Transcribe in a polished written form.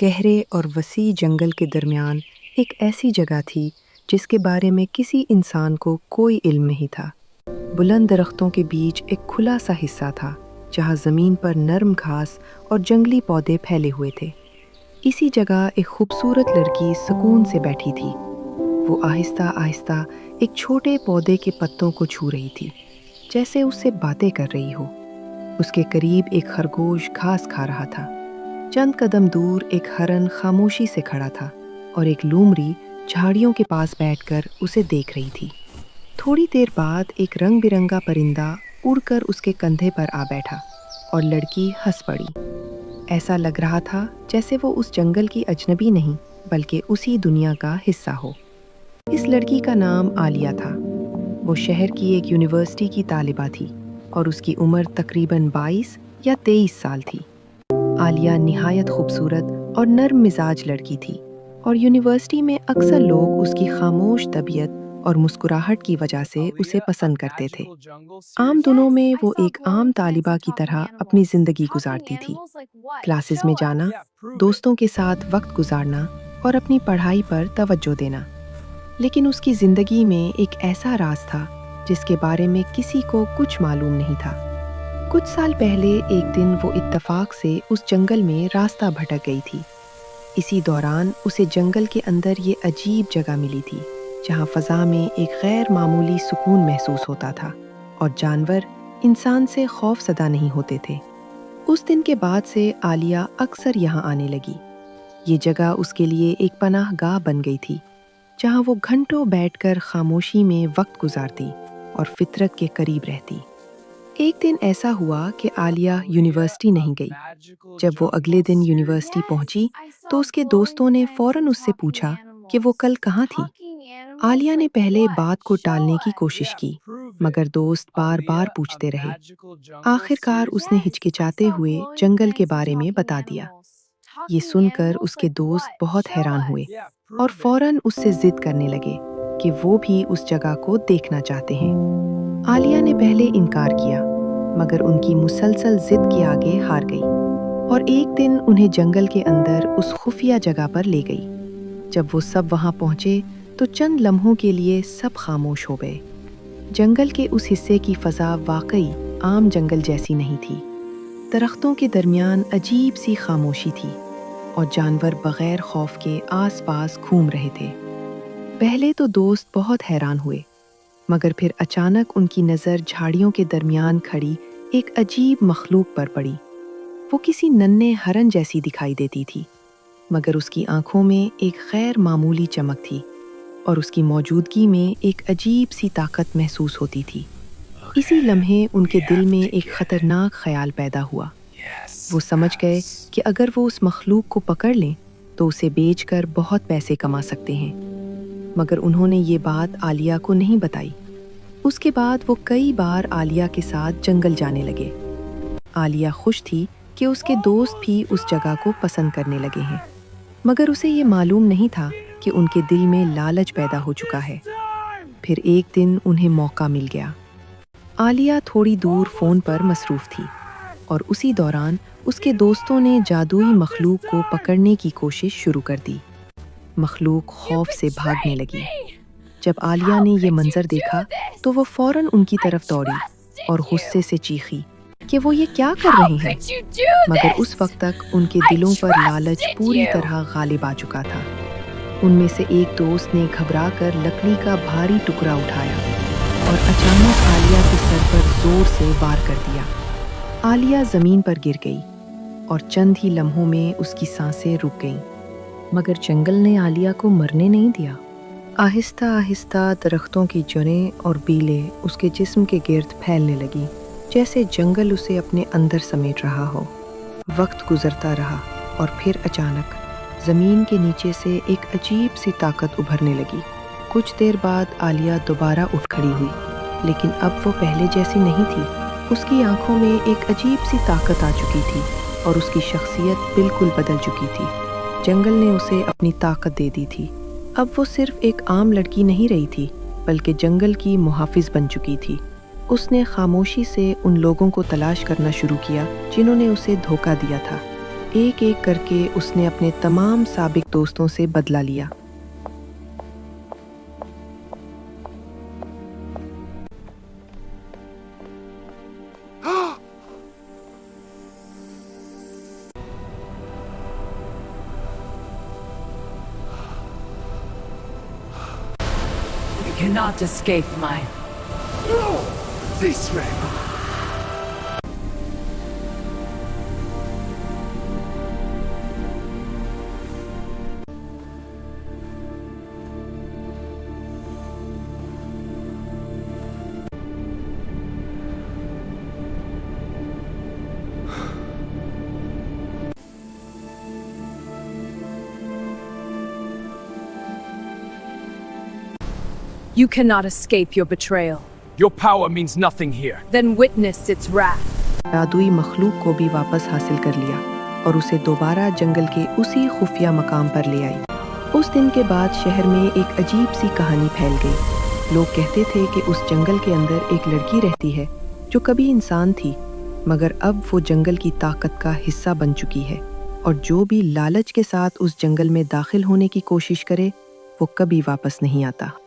गहरे और वसी जंगल के दरमियान एक ऐसी जगह थी जिसके बारे में किसी इंसान को कोई इल्म नहीं था। बुलंद दरख्तों के बीच एक खुला सा हिस्सा था जहाँ ज़मीन पर नरम घास और जंगली पौधे फैले हुए थे। इसी जगह एक खूबसूरत लड़की सुकून से बैठी थी। वो आहिस्ता आहिस्ता एक छोटे पौधे के पत्तों को छू रही थी, जैसे उससे बातें कर रही हो। उसके करीब एक खरगोश घास खा रहा था। चंद कदम दूर एक हरन खामोशी से खड़ा था और एक लूमड़ी झाड़ियों के पास बैठकर उसे देख रही थी। थोड़ी देर बाद एक रंग बिरंगा परिंदा उड़कर उसके कंधे पर आ बैठा और लड़की हंस पड़ी। ऐसा लग रहा था जैसे वो उस जंगल की अजनबी नहीं बल्कि उसी दुनिया का हिस्सा हो। इस लड़की का नाम आलिया था। वो शहर की एक यूनिवर्सिटी की तालिबा थी और उसकी उम्र तकरीबन 22 या 23 साल थी। आलिया निहायत खूबसूरत और नर्म मिजाज लड़की थी और यूनिवर्सिटी में अक्सर लोग उसकी खामोश तबीयत और मुस्कुराहट की वजह से उसे पसंद करते थे। आम दिनों में वो एक आम तालिबा की तरह अपनी ज़िंदगी गुजारती थी। क्लासेस में जाना, दोस्तों के साथ वक्त गुजारना और अपनी पढ़ाई पर तवज्जो देना। लेकिन उसकी ज़िंदगी में एक ऐसा राज था जिसके बारे में किसी को कुछ मालूम नहीं था। कुछ साल पहले एक दिन वो इत्तफाक से उस जंगल में रास्ता भटक गई थी। इसी दौरान उसे जंगल के अंदर ये अजीब जगह मिली थी जहाँ फ़ज़ा में एक गैर मामूली सुकून महसूस होता था और जानवर इंसान से खौफज़दा नहीं होते थे। उस दिन के बाद से आलिया अक्सर यहाँ आने लगी। ये जगह उसके लिए एक पनाहगाह बन गई थी जहाँ वो घंटों बैठकर खामोशी में वक्त गुजारती और फितरत के करीब रहती। एक दिन ऐसा हुआ कि आलिया यूनिवर्सिटी नहीं गई। जब वो अगले दिन यूनिवर्सिटी पहुंची तो उसके दोस्तों ने फौरन उससे पूछा कि वो कल कहाँ थी। आलिया ने पहले बात को टालने की कोशिश की, मगर दोस्त बार बार पूछते रहे। आखिरकार उसने हिचकिचाते हुए जंगल के बारे में बता दिया। ये सुनकर उसके दोस्त बहुत हैरान हुए और फौरन उससे जिद करने लगे कि वो भी उस जगह को देखना चाहते हैं। आलिया ने पहले इनकार किया, मगर उनकी मुसलसल जिद के आगे हार गई और एक दिन उन्हें जंगल के अंदर उस खुफिया जगह पर ले गई। जब वो सब वहां पहुंचे तो चंद लम्हों के लिए सब खामोश हो गए। जंगल के उस हिस्से की फ़ज़ा वाकई आम जंगल जैसी नहीं थी। दरख्तों के दरमियान अजीब सी खामोशी थी और जानवर बगैर खौफ के आसपास घूम रहे थे। पहले तो दोस्त बहुत हैरान हुए, मगर फिर अचानक उनकी नज़र झाड़ियों के दरमियान खड़ी एक अजीब मखलूक पर पड़ी। वो किसी नन्हे हरन जैसी दिखाई देती थी, मगर उसकी आंखों में एक गैर मामूली चमक थी और उसकी मौजूदगी में एक अजीब सी ताकत महसूस होती थी। इसी लम्हे उनके दिल में एक ख़तरनाक ख्याल पैदा हुआ। वो समझ गए कि अगर वो उस मखलूक को पकड़ लें तो उसे बेचकर बहुत पैसे कमा सकते हैं, मगर उन्होंने ये बात आलिया को नहीं बताई। उसके बाद वो कई बार आलिया के साथ जंगल जाने लगे। आलिया खुश थी कि उसके दोस्त भी उस जगह को पसंद करने लगे हैं, मगर उसे ये मालूम नहीं था कि उनके दिल में लालच पैदा हो चुका है। फिर एक दिन उन्हें मौका मिल गया। आलिया थोड़ी दूर फ़ोन पर मसरूफ़ थी और उसी दौरान उसके दोस्तों ने जादुई मखलूक को पकड़ने की कोशिश शुरू कर दी। मखलूक खौफ से भागने लगी। जब आलिया ने ये मंजर देखा तो वो फौरन उनकी तरफ दौड़ी और गुस्से से चीखी कि वो ये क्या कर रहे हैं। मगर उस वक्त तक उनके दिलों पर लालच पूरी तरह गालिब आ चुका था। उनमें से एक दोस्त ने घबराकर लकड़ी का भारी टुकड़ा उठाया और अचानक आलिया के सर पर जोर से वार कर दिया। आलिया ज़मीन पर गिर गई और चंद ही लम्हों में उसकी सांसें रुक गईं, मगर जंगल ने आलिया को मरने नहीं दिया। आहिस्ता आहिस्ता दरख्तों की जड़ें और बीलें उसके जिस्म के गिर्द फैलने लगी, जैसे जंगल उसे अपने अंदर समेट रहा हो। वक्त गुजरता रहा और फिर अचानक ज़मीन के नीचे से एक अजीब सी ताकत उभरने लगी। कुछ देर बाद आलिया दोबारा उठ खड़ी हुई, लेकिन अब वो पहले जैसी नहीं थी। उसकी आंखों में एक अजीब सी ताकत आ चुकी थी और उसकी शख्सियत बिल्कुल बदल चुकी थी। जंगल ने उसे अपनी ताकत दे दी थी। अब वो सिर्फ एक आम लड़की नहीं रही थी, बल्कि जंगल की मुहाफिज बन चुकी थी। उसने खामोशी से उन लोगों को तलाश करना शुरू किया जिन्होंने उसे धोखा दिया था, ایک ایک کر کے اس نے اپنے تمام سابق دوستوں سے بدلہ لیا۔ You cannot escape my... This way. You cannot escape your betrayal. Your power means nothing here. Then witness its wrath. जादुई मखलूक को भी वापस हासिल कर लिया और उसे दोबारा जंगल के उसी खुफिया मकाम पर ले आई। उस दिन के बाद शहर में एक अजीब सी कहानी फैल गई। लोग कहते थे कि उस जंगल के अंदर एक लड़की रहती है जो कभी इंसान थी, मगर अब वो जंगल की ताकत का हिस्सा बन चुकी है, और जो भी लालच के साथ उस जंगल में दाखिल होने की कोशिश करे वो कभी वापस नहीं आता।